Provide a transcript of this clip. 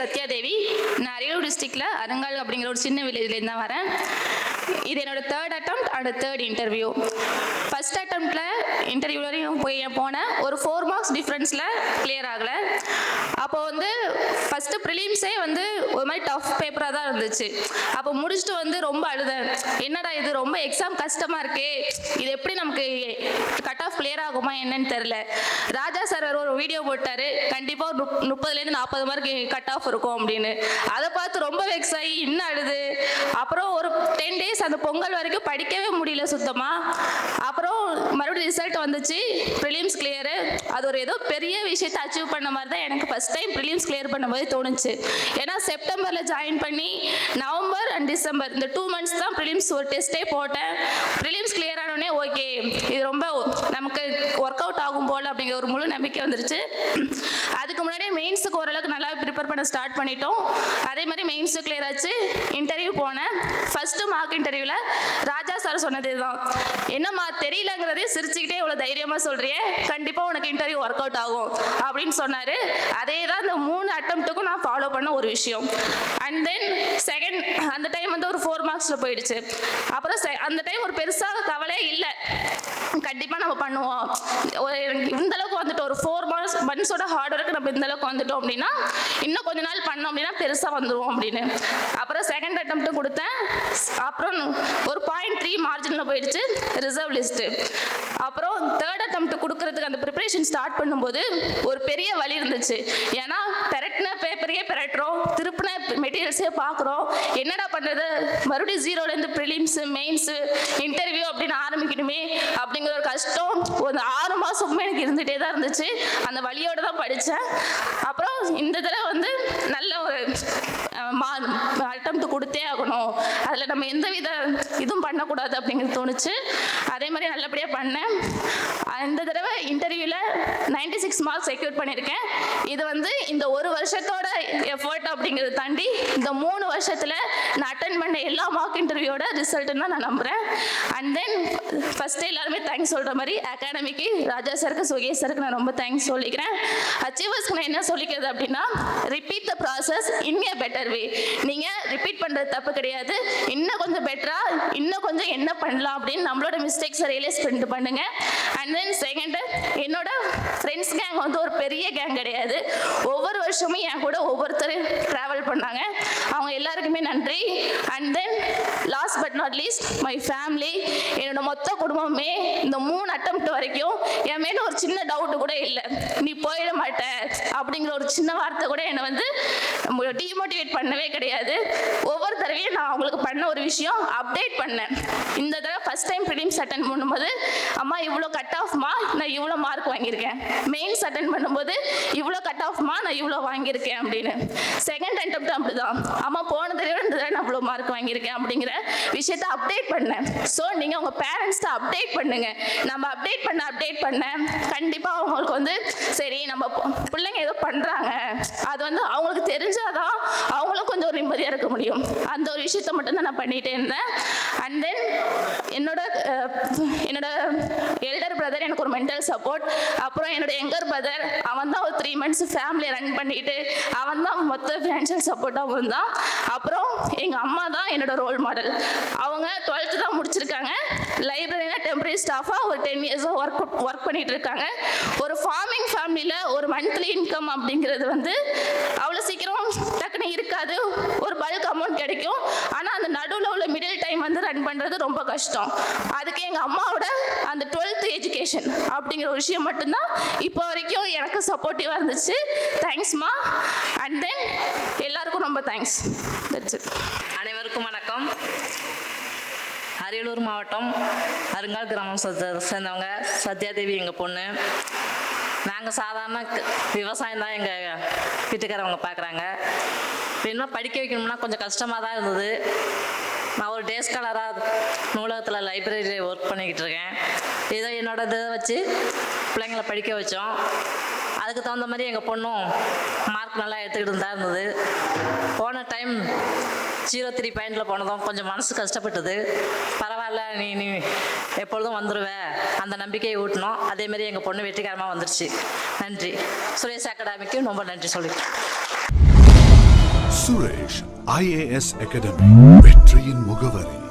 சத்யாதேவி. நான் அரியலூர் டிஸ்ட்ரிக்டில் அருங்கால் அப்படிங்கிற ஒரு சின்ன வில்லேஜ்லேருந்து தான் வரேன். இது என்னோட third attempt and third interview. First அட்டெம்ப்டில் இன்டர்வியூ வரையும் போனேன். ஒரு 4 மார்க்ஸ் டிஃப்ரென்ஸில் கிளியர் ஆகலை. அப்போ வந்து ஃபஸ்ட்டு ப்ரிலிம்ஸே வந்து ஒரு மாதிரி டஃப் பேப்பராக தான் இருந்துச்சு. அப்போ முடிச்சுட்டு வந்து ரொம்ப அழுதேன். என்னடா இது ரொம்ப எக்ஸாம் கஷ்டமாக இருக்கே, இது எப்படி நமக்கு கட் ஆஃப் கிளியர் ஆகுமா என்னன்னு தெரில. ராஜா சார் ஒரு வீடியோ போட்டார், கண்டிப்பாக 30லேருந்து 40 மார்க் கட் ஆஃப் இருக்கும் அப்படின்னு. அதை பார்த்து ரொம்ப வெக்ஸ் ஆகி இன்னும் அழுது. அப்புறம் ஒரு 10 டேஸ் அந்த பொங்கல் வரைக்கும் படிக்கவே முடியல சுத்தமாக. அப்புறம் மறுபடியும் ரிசல்ட் வந்துச்சு, ப்ரிலிம்ஸ் கிளியரு. அது ஒரு ஏதோ பெரிய விஷயத்தை அச்சீவ் பண்ண மாதிரி தான் எனக்கு ஃபஸ்ட் டைம் ப்ரிலிம்ஸ் கிளியர் பண்ணும்போது தோணுச்சு. ஏன்னா செப்டம்பரில் ஜாயின் பண்ணி நவம்பர் அண்ட் டிசம்பர் இந்த 2 months தான் ப்ரிலிம்ஸ் ஒரு டெஸ்ட்டே போட்டேன். ப்ரிலிம்ஸ் கிளியர் ஆனோடனே ஓகே இது ரொம்ப நமக்கு ஒர்க் அவுட் ஆகும் போல் அப்படிங்கிற ஒரு முழு நம்பிக்கை வந்துருச்சு. அதுக்கு முன்னாடியே மெயின்ஸுக்கு ஓரளவுக்கு நல்லா ப்ரிப்பேர் பண்ண ஸ்டார்ட் பண்ணிட்டோம். அதே மாதிரி மெயின்ஸு கிளியர் ஆச்சு. இன்டர்வியூ போனேன். ஃபஸ்ட்டு மார்க் இன்டர்வியூவில் ராஜா சார் சொன்னது தான், என்னம்மா தெரியலங்கிறதே சிரிச்சுக்கிட்டே இவ்வளோ தைரியமாக சொல்கிறியே, கண்டிப்பாக உனக்கு இன்டர்வியூ ஒர்க் அவுட் ஆகும் அப்படின்னு சொன்னார். அதே தான் இந்த 3 அட்டெம்ப்ட்டுக்கும் நான் ஃபாலோ பண்ண ஒரு விஷயம். அண்ட் தென் செகண்ட் அந்த டைம் வந்து ஒரு 4 மார்க்ஸில் போயிடுச்சு. அப்புறம் அந்த டைம் ஒரு பெருசாக கவலையே இல்லை, கண்டிப்பாக நம்ம பண்ணுவோம். இந்த அளவுக்கு வந்துட்டு ஒரு 4 months ஹார்ட் ஒர்க் நம்ம இந்த அளவுக்கு வந்துட்டோம் அப்படின்னா இன்னும் கொஞ்ச நாள் பண்ணோம் அப்படின்னா பெருசாக வந்துடுவோம் அப்படின்னு. அப்புறம் செகண்ட் அட்டெம்ப்ட்டும் கொடுத்தேன். அப்புறம் ஒரு 0.3 மார்ஜினில் போயிடுச்சு ரிசர்வ் லிஸ்ட்டு. அப்புறம் தேர்ட் அட்டெம்ப்ட் கொடுக்கறதுக்கு அந்த ப்ரிப்பரேஷன் ஸ்டார்ட் பண்ணும்போது ஒரு பெரிய வழி இருந்துச்சு. ஏன்னா பெரட்டின பேப்பரையே பெரட்டுறோம், திருப்பின மெட்டீரியல்ஸே பார்க்குறோம், என்னடா பண்ணுறது, மறுபடியும் ஜீரோலேருந்து ப்ரிலிம்ஸு மெயின்ஸு இன்டர்வியூ அப்படின்னு ஆரம்பிக்கணுமே அப்படிங்கிற ஒரு கஷ்டம் ஒரு 6 மாதமுமே எனக்கு இருந்துகிட்டே தான் இருந்துச்சு. அந்த வழியோடு தான் படித்தேன். அப்புறம் இந்த தடவை வந்து நல்ல ஒரு அட்டெம்ப்ட் கொடுத்தே ஆகணும், அதில் நம்ம எந்த வித இதுவும் பண்ணக்கூடாது அப்படிங்கிறது தோணுச்சு. அதே மாதிரி நல்லபடியாக பண்ணேன். இந்த தடவை இன்டர்வியூவில் 96 மார்க்ஸ் செக்யூர் பண்ணியிருக்கேன். இது வந்து இந்த ஒரு வருஷத்தோட எஃபர்ட் அப்படிங்கிறத தாண்டி இந்த 3 வருஷத்தில் நான் அட்டன் பண்ண எல்லா மார்க் இன்டர்வியூவோட ரிசல்ட்டுன்னு தான் நான் நம்புகிறேன். அண்ட் தென் ஃபஸ்ட்டு எல்லாருமே தேங்க்ஸ் சொல்கிற மாதிரி அகாடமிக்கு ராஜா சாருக்கு சுகேஷ் சாருக்கு நான் ரொம்ப தேங்க்ஸ் சொல்லிக்கிறேன். அச்சீவர்ஸ்க்கு நான் என்ன சொல்லிக்கிறது அப்படின்னா, repeat the process in a better way. நீங்கள் ரிப்பீட் பண்ணுறது தப்பு கிடையாது, இன்னும் கொஞ்சம் பெட்டராக இன்னும் கொஞ்சம் என்ன பண்ணலாம் அப்படின்னு நம்மளோட மிஸ்டேக்ஸை ரியலைஸ் பண்ணிட்டு பண்ணுங்க. அண்ட் தென் செகண்டு, என்னோட ஃப்ரெண்ட்ஸ் கேங் வந்து ஒரு பெரிய கேங் கிடையாது. ஒவ்வொரு வருஷமும் என் கூட ஒவ்வொருத்தரும் ட்ராவல் பண்ணாங்க, அவங்க எல்லாருக்குமே நன்றி. And then last but not least my family, என்னோட மொத்த குடும்பமே இந்த 3 அட்டெம்ப்ட் வரைக்கும் என் மேலே ஒரு சின்ன டவுட்டு கூட இல்லை, நீ போயிட மாட்ட அப்படிங்கிற ஒரு சின்ன வார்த்தை கூட என்னை வந்து டிமோட்டிவேட் பண்ணவே கிடையாது. ஒவ்வொரு தடவையும் நான் அவங்களுக்கு பண்ண ஒரு விஷயம் அப்டேட் பண்ணேன். இந்த தடவை ஃபஸ்ட் டைம் ப்ரிலிம்ஸ் அட்டன் பண்ணும்போது, அம்மா இவ்வளோ கட் ஆஃப்மா நான் இவ்வளோ மார்க் வாங்கியிருக்கேன், மெயின்ஸ் அட்டன் பண்ணும்போது இவ்வளோ கட் ஆஃப்மா நான் இவ்வளோ வாங்கியிருக்கேன் அப்படின்னு. செகண்ட் அட்டெம்ப்ட் அப்படி தான், அம்மா போன தடவை இந்த தடவை நான் இவ்வளோ மார்க் வாங்கியிருக்கேன் அப்படிங்கிற விஷயத்தை அப்டேட் பண்ணேன். ஸோ நீங்கள் உங்கள் பேரண்ட்ஸ்க்கு அப்டேட் பண்ணுங்க. நம்ம அப்டேட் பண்ண கண்டிப்பாக அவங்களுக்கு வந்து சரி நம்ம பிள்ளைங்க ஏதோ பண்ணுறாங்க, அது வந்து அவங்களுக்கு தெரிஞ்சாதான் அவங்களும் கொஞ்சம் ஒரு நிம்மதியாக இருக்க முடியும். அந்த ஒரு விஷயத்தை மட்டும்தான் நான் பண்ணிகிட்டே இருந்தேன். அண்ட் தென் என்னோட எல்டர் பிரதர் எனக்கு ஒரு மென்டல் சப்போர்ட். அப்புறம் என்னோட யங்கர் பிரதர், அவன் தான் ஒரு 3 months ஃபேமிலியை ரன் பண்ணிட்டு அவன் தான் மொத்த ஃபினான்ஷியல் சப்போர்ட்டாகவும் இருந்தான். அப்புறம் எங்கள் அம்மா தான் என்னோட ரோல் மாடல். அவங்க 12th தான் முடிச்சிருக்காங்க, லைப்ரரியில் டெம்பரரி ஸ்டாஃபாக ஒரு 10 years ஒர்க் பண்ணிட்டு இருக்காங்க. ஒரு ஃபார்மிங் ஃபேமிலியில் ஒரு மந்த்லி இன்கம் அப்படிங்கிறது வந்து அவ்வளோ சீக்கிரம் டக்குன்னு இருக்காது, ஒரு பல்க் அமௌண்ட் கிடைக்கும். ஆனால் அந்த நடுவில் உள்ள மிடில் டைம் வந்து ரன் பண்ணுறது ரொம்ப கஷ்டம். அதுக்கு எங்கள் அம்மாவோட அந்த 12th எஜுகேஷன் அப்படிங்கிற ஒரு விஷயம் மட்டும்தான் இப்போ வரைக்கும் எனக்கு சப்போர்ட்டிவாக இருந்துச்சு. தேங்க்ஸ்மா. அண்ட் தென் எல்லாருக்கும் ரொம்ப தேங்க்ஸ். அனைவருக்கும் வணக்கம். அரியலூர் மாவட்டம் அருங்கால் கிராமம் சேர்ந்தவங்க சத்யாதேவி எங்கள் பொண்ணு. நாங்கள் சாதாரண விவசாயம் தான் எங்கள் வீட்டுக்காரவங்க பார்க்குறாங்க. இன்னும் படிக்க வைக்கணும்னா கொஞ்சம் கஷ்டமாக தான் இருந்தது. நான் ஒரு டே ஸ்காலராக நூலகத்தில் லைப்ரரியில் ஒர்க் பண்ணிக்கிட்டு இருக்கேன். ஏதோ என்னோட இதை வச்சு பிள்ளைங்களை படிக்க வச்சோம். அதுக்கு தகுந்த மாதிரி எங்கள் பொண்ணும் மார்க் நல்லா எடுத்துக்கிட்டு தான் இருந்தது. போன டைம் 03 பாயிண்டில் போனதும் கொஞ்சம் மனசு கஷ்டப்பட்டது. பரவாயில்ல, நீ எப்பொழுதும் வந்துடுவே அந்த நம்பிக்கையை ஊட்டினோம். அதேமாரி எங்கள் பொண்ணு வெற்றிகரமாக வந்துடுச்சு. நன்றி. சுரேஷ் அகாடமிக்கு ரொம்ப நன்றி சொல்லிக்கிறேன். சுரேஷ் IAS அகாடமி வெற்றியின் முகவரி.